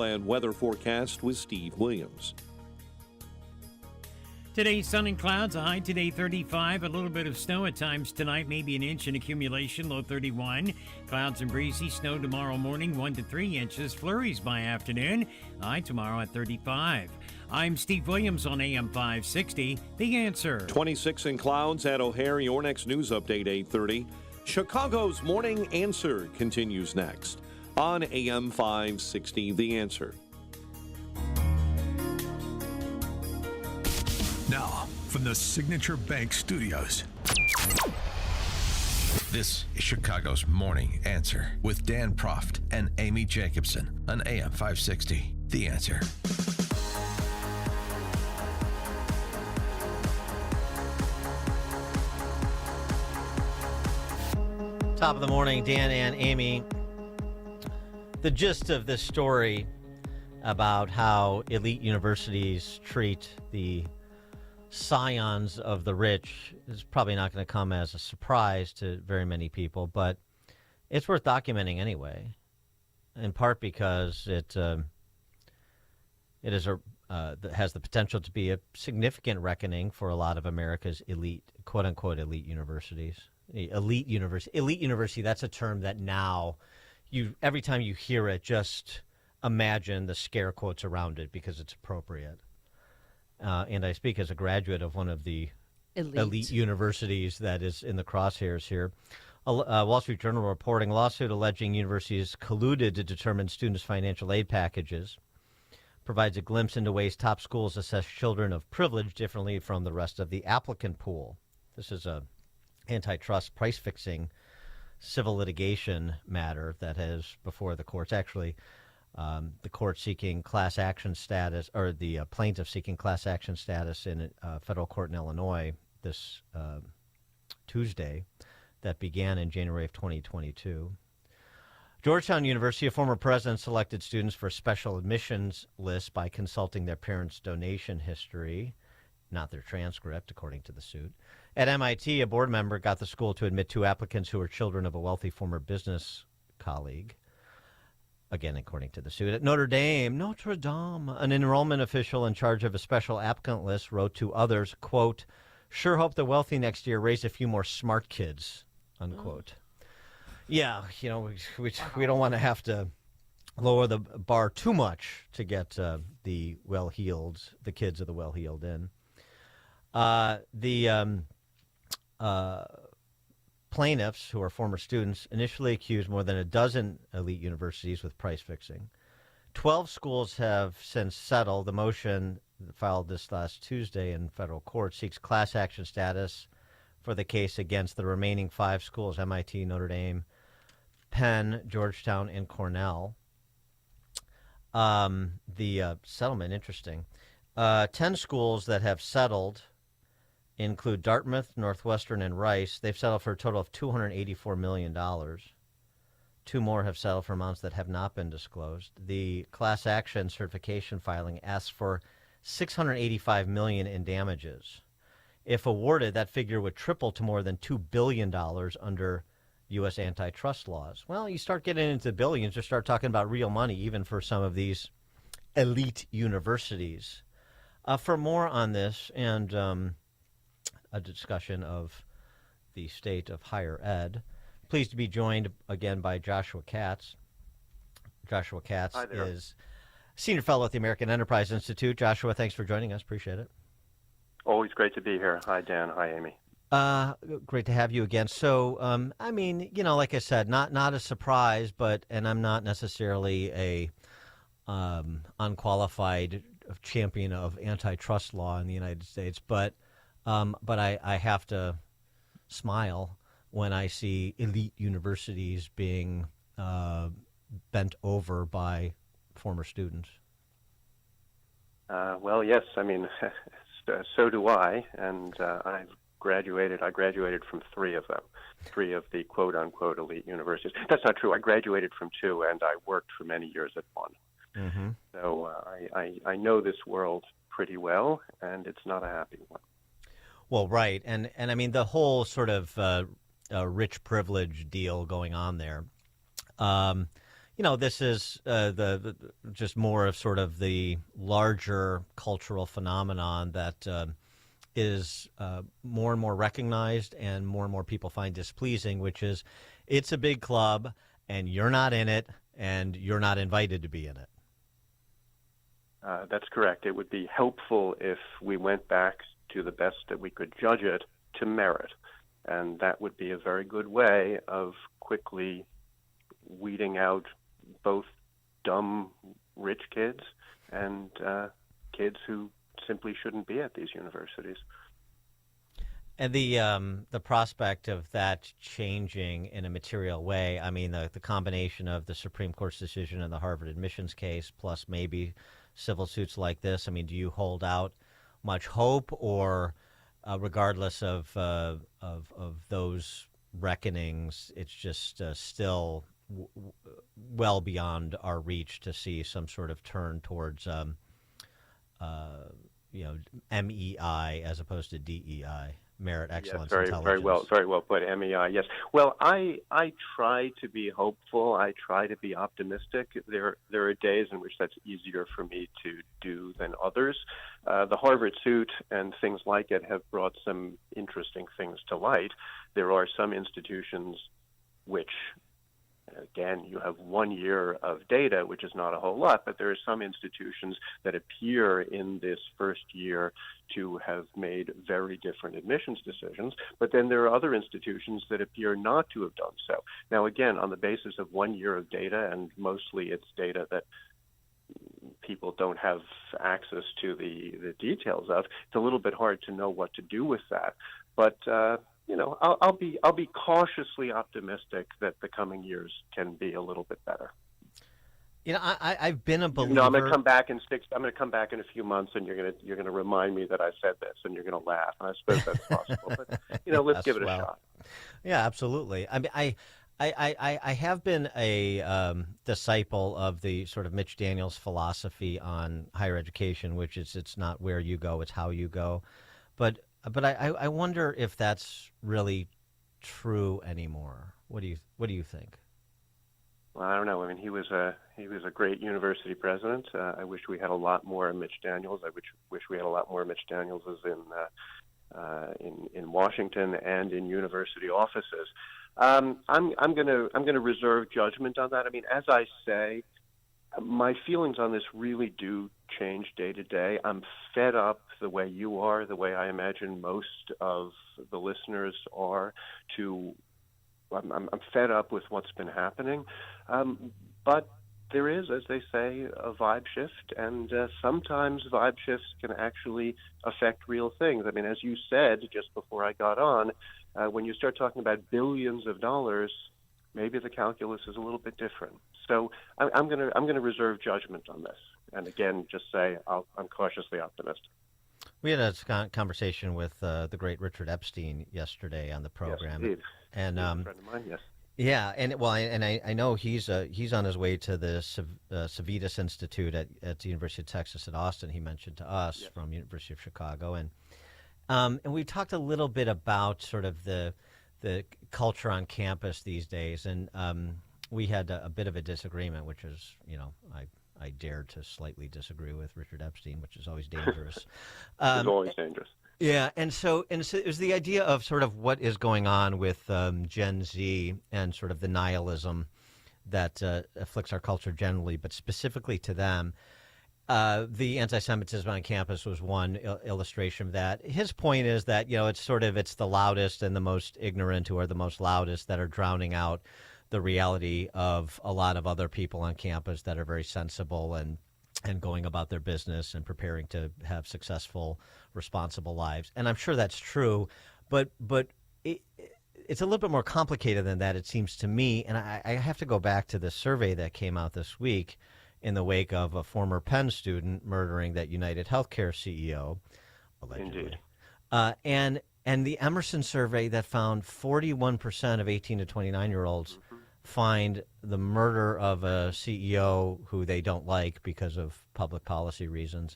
Chicagoland weather forecast with Steve Williams. Today, sun and clouds, a high today 35, a little bit of snow at times tonight, maybe an inch in accumulation, low 31. Clouds and breezy, snow tomorrow morning, 1 to 3 inches, flurries by afternoon, high tomorrow at 35. I'm Steve Williams on AM 560, The Answer. 26 in clouds at O'Hare, your next news update, 8:30. Chicago's Morning Answer continues next on AM 560, The Answer. Now, from the Signature Bank Studios, this is Chicago's Morning Answer with Dan Proft and Amy Jacobson on AM 560, The Answer. Top of the morning, Dan and Amy. The gist of this story about how elite universities treat the scions of the rich is probably not going to come as a surprise to very many people, but it's worth documenting anyway, in part because it has the potential to be a significant reckoning for a lot of America's elite, quote-unquote, elite universities. Elite university, that's a term that now, every time you hear it, just imagine the scare quotes around it because it's appropriate. And I speak as a graduate of one of the elite universities that is in the crosshairs here. Wall Street Journal reporting lawsuit alleging universities colluded to determine students' financial aid packages provides a glimpse into ways top schools assess children of privilege differently from the rest of the applicant pool. This is a antitrust price-fixing civil litigation matter that has before the courts. Actually, the court seeking class action status, or the plaintiff seeking class action status in a federal court in Illinois this Tuesday, that began in January of 2022. Georgetown University, a former president selected students for a special admissions list by consulting their parents' donation history, not their transcript, according to the suit. At MIT, a board member got the school to admit 2 applicants who were children of a wealthy former business colleague. Again, according to the suit. At Notre Dame, an enrollment official in charge of a special applicant list wrote to others, quote, "Sure hope the wealthy next year raise a few more smart kids," unquote. Yeah, we don't want to have to lower the bar too much to get the kids of the well-heeled in. Plaintiffs, who are former students, initially accused more than a dozen elite universities with price fixing. 12 schools have since settled. The motion filed this last Tuesday in federal court seeks class action status for the case against the remaining 5 schools, MIT, Notre Dame, Penn, Georgetown, and Cornell. The settlement, interesting. 10 schools that have settled include Dartmouth, Northwestern, and Rice. They've settled for a total of $284 million. 2 more have settled for amounts that have not been disclosed. The class action certification filing asks for $685 million in damages. If awarded, that figure would triple to more than $2 billion under U.S. antitrust laws. Well, you start getting into billions, you start talking about real money, even for some of these elite universities. For more on this and a discussion of the state of higher ed, pleased to be joined again by Joshua Katz. Joshua Katz is Senior Fellow at the American Enterprise Institute. Joshua, thanks for joining us. Appreciate it. Always great to be here. Hi, Dan. Hi, Amy. Great to have you again. So, like I said, not a surprise, and I'm not necessarily a unqualified champion of antitrust law in the United States, but I have to smile when I see elite universities being bent over by former students. Well, yes. I mean, so do I, and I graduated from 3 of them, 3 of the quote-unquote elite universities. That's not true. I graduated from 2, and I worked for many years at 1. Mm-hmm. So I know this world pretty well, and it's not a happy one. Well, right. And I mean, the whole sort of rich privilege deal going on there, this is just more of sort of the larger cultural phenomenon that is more and more recognized and more people find displeasing, which is it's a big club and you're not in it and you're not invited to be in it. That's correct. It would be helpful if we went back to the best that we could judge it to merit. And that would be a very good way of quickly weeding out both dumb rich kids and kids who simply shouldn't be at these universities. And the prospect of that changing in a material way, I mean, the combination of the Supreme Court's decision in the Harvard admissions case plus maybe civil suits like this, I mean, do you hold out much hope, or regardless of those reckonings, it's just still well beyond our reach to see some sort of turn towards MEI as opposed to DEI, merit, excellence, yes, intelligence. very well put. MEI, yes. Well, I try to be hopeful. I try to be optimistic. There are days in which that's easier for me to do than others. The Harvard suit and things like it have brought some interesting things to light. There are some institutions which, again, you have 1 year of data, which is not a whole lot, but there are some institutions that appear in this first year to have made very different admissions decisions. But then there are other institutions that appear not to have done so. Now, again, on the basis of 1 year of data, and mostly it's data that people don't have access to the details of, it's a little bit hard to know what to do with that. But I'll be cautiously optimistic that the coming years can be a little bit better. I've been a believer. I'm going to come back in a few months, and you're gonna remind me that I said this, and you're going to laugh. I suppose that's possible, but let's give it a shot. Yeah, absolutely. I mean, I have been a disciple of the sort of Mitch Daniels philosophy on higher education, which is it's not where you go, it's how you go. But I wonder if that's really true anymore. What do you think? Well, I don't know. I mean, he was a great university president. I wish we had a lot more Mitch Daniels. I wish we had a lot more Mitch Danielses in Washington and in university offices. I'm gonna reserve judgment on that. I mean, as I say, my feelings on this really do change day to day. I'm fed up the way you are, the way I imagine most of the listeners are. I'm fed up with what's been happening. But there is, as they say, a vibe shift, and sometimes vibe shifts can actually affect real things. I mean, as you said just before I got on, when you start talking about billions of dollars, maybe the calculus is a little bit different. So I'm going to reserve judgment on this, and again, just say I'm cautiously optimistic. We had a conversation with the great Richard Epstein yesterday on the program, yes, and a friend of mine, yes. Yeah, and I know he's on his way to the Civitas Institute at the University of Texas at Austin. He mentioned to us from University of Chicago, and we talked a little bit about sort of the culture on campus these days, and we had a bit of a disagreement, which is I dared to slightly disagree with Richard Epstein, which is always dangerous. It's always dangerous. Yeah, and so it was the idea of sort of what is going on with Gen Z and sort of the nihilism that afflicts our culture generally, but specifically to them. The anti-Semitism on campus was one illustration of that. His point is that it's the loudest and the most ignorant who are the most loudest that are drowning out the reality of a lot of other people on campus that are very sensible and going about their business and preparing to have successful, responsible lives. And I'm sure that's true, but it's a little bit more complicated than that, it seems to me. And I have to go back to the survey that came out this week in the wake of a former Penn student murdering that United Healthcare CEO, allegedly. Indeed. And the Emerson survey that found 41% of 18 to 29-year-olds find the murder of a CEO who they don't like because of public policy reasons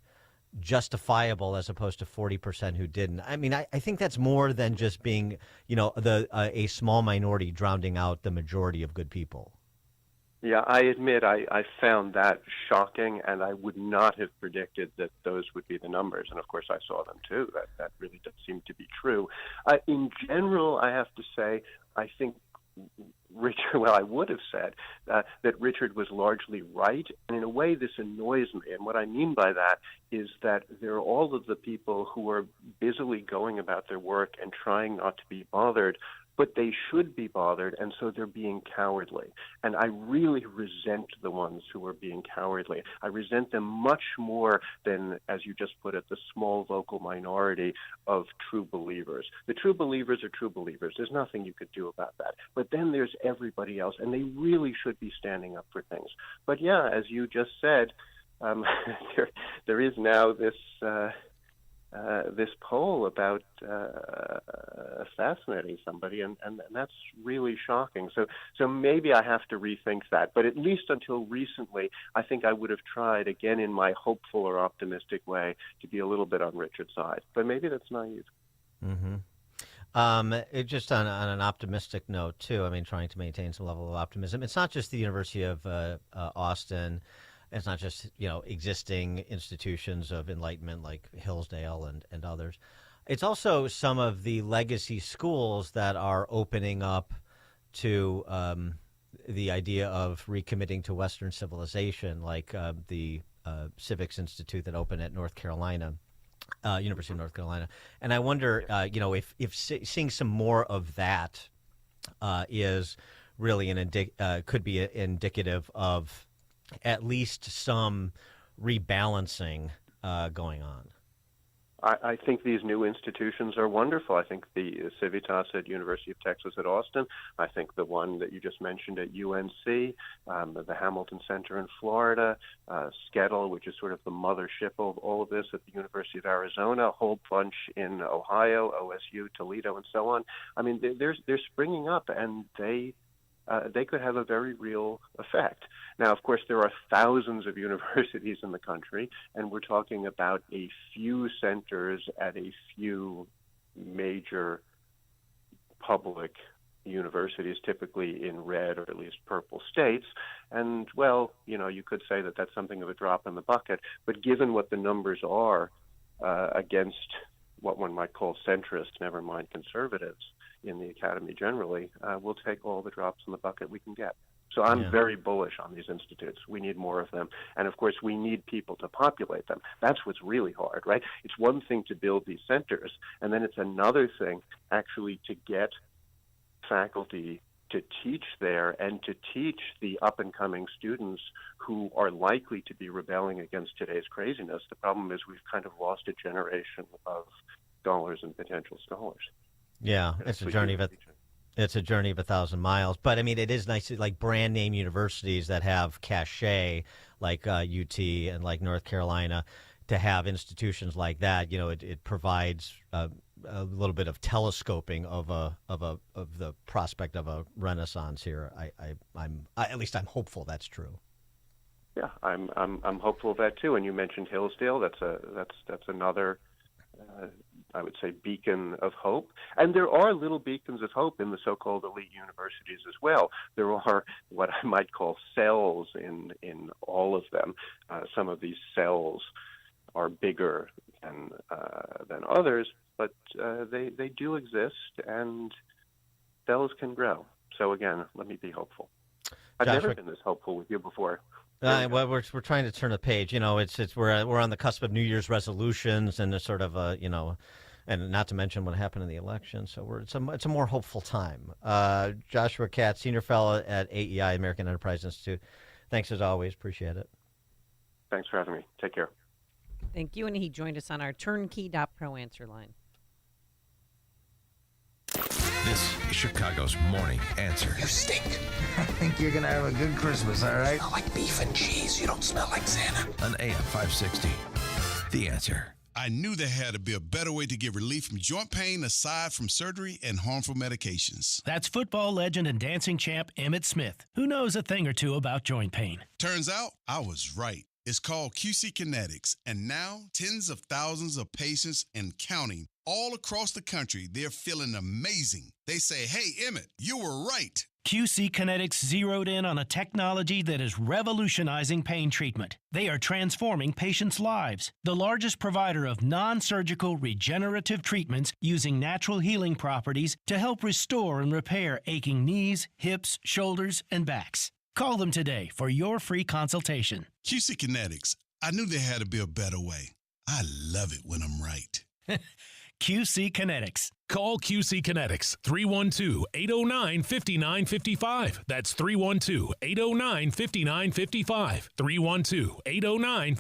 justifiable, as opposed to 40% who didn't. I mean, I think that's more than just being, a small minority drowning out the majority of good people. Yeah, I admit I found that shocking, and I would not have predicted that those would be the numbers. And of course, I saw them too. That really does seem to be true. In general, I have to say, I think Richard, well, I would have said that Richard was largely right. And in a way, this annoys me. And what I mean by that is that there are all of the people who are busily going about their work and trying not to be bothered, but they should be bothered, and so they're being cowardly. And I really resent the ones who are being cowardly. I resent them much more than, as you just put it, the small vocal minority of true believers. The true believers are true believers. There's nothing you could do about that. But then there's everybody else, and they really should be standing up for things. But yeah, as you just said, there is now this poll about assassinating somebody, and that's really shocking. So maybe I have to rethink that. But at least until recently, I think I would have tried, again in my hopeful or optimistic way, to be a little bit on Richard's side. But maybe that's naive. Mm-hmm. Just on an optimistic note, too, I mean, trying to maintain some level of optimism. It's not just the University of Austin. It's not just, existing institutions of enlightenment like Hillsdale and others. It's also some of the legacy schools that are opening up to the idea of recommitting to Western civilization, like the Civics Institute that opened at North Carolina, University of North Carolina. And I wonder, if seeing some more of that is really could be indicative of at least some rebalancing going on. I think these new institutions are wonderful. I think the Civitas at University of Texas at Austin. I think the one that you just mentioned at UNC, the Hamilton Center in Florida, Skettle, which is sort of the mothership of all of this, at the University of Arizona, a whole bunch in Ohio, OSU, Toledo, and so on. I mean, they're springing up, and they could have a very real effect. Now, of course, there are thousands of universities in the country, and we're talking about a few centers at a few major public universities, typically in red or at least purple states. And, well, you could say that that's something of a drop in the bucket. But given what the numbers are against what one might call centrist, never mind conservatives, in the academy generally, we'll take all the drops in the bucket we can get. So I'm very bullish on these institutes. We need more of them. And, of course, we need people to populate them. That's what's really hard, right? It's one thing to build these centers, and then it's another thing actually to get faculty to teach there and to teach the up-and-coming students who are likely to be rebelling against today's craziness. The problem is we've kind of lost a generation of scholars and potential scholars. Yeah, it's a journey of 1,000 miles. But I mean, it is nice, like brand name universities that have cachet, like UT and like North Carolina, to have institutions like that. It provides a little bit of telescoping of the prospect of a renaissance here. At least I'm hopeful that's true. Yeah, I'm hopeful of that too. And you mentioned Hillsdale. That's another. I would say beacon of hope. And there are little beacons of hope in the so-called elite universities as well. There are what I might call cells in all of them. Some of these cells are bigger than others, but they do exist, and cells can grow. So again, let me be hopeful. I've never been this hopeful with you before. Well, we're trying to turn a page. We're on the cusp of New Year's resolutions, and it's sort of and not to mention what happened in the election. So it's a more hopeful time. Joshua Katz, Senior Fellow at AEI, American Enterprise Institute. Thanks as always. Appreciate it. Thanks for having me. Take care. Thank you. And he joined us on our turnkey.pro answer line. This is Chicago's Morning Answer. You stink. I think you're going to have a good Christmas, all right? You smell like beef and cheese. You don't smell like Santa. On AM 560. The Answer. I knew there had to be a better way to get relief from joint pain aside from surgery and harmful medications. That's football legend and dancing champ Emmitt Smith, who knows a thing or two about joint pain. Turns out I was right. It's called QC Kinetics, and now tens of thousands of patients and counting all across the country, they're feeling amazing. They say, hey, Emmett, you were right. QC Kinetics zeroed in on a technology that is revolutionizing pain treatment. They are transforming patients' lives. The largest provider of non-surgical regenerative treatments using natural healing properties to help restore and repair aching knees, hips, shoulders, and backs. Call them today for your free consultation. QC Kinetics. I knew there had to be a better way. I love it when I'm right. QC Kinetics. Call QC Kinetics, 312-809-5955. That's 312-809-5955. 312-809-5955.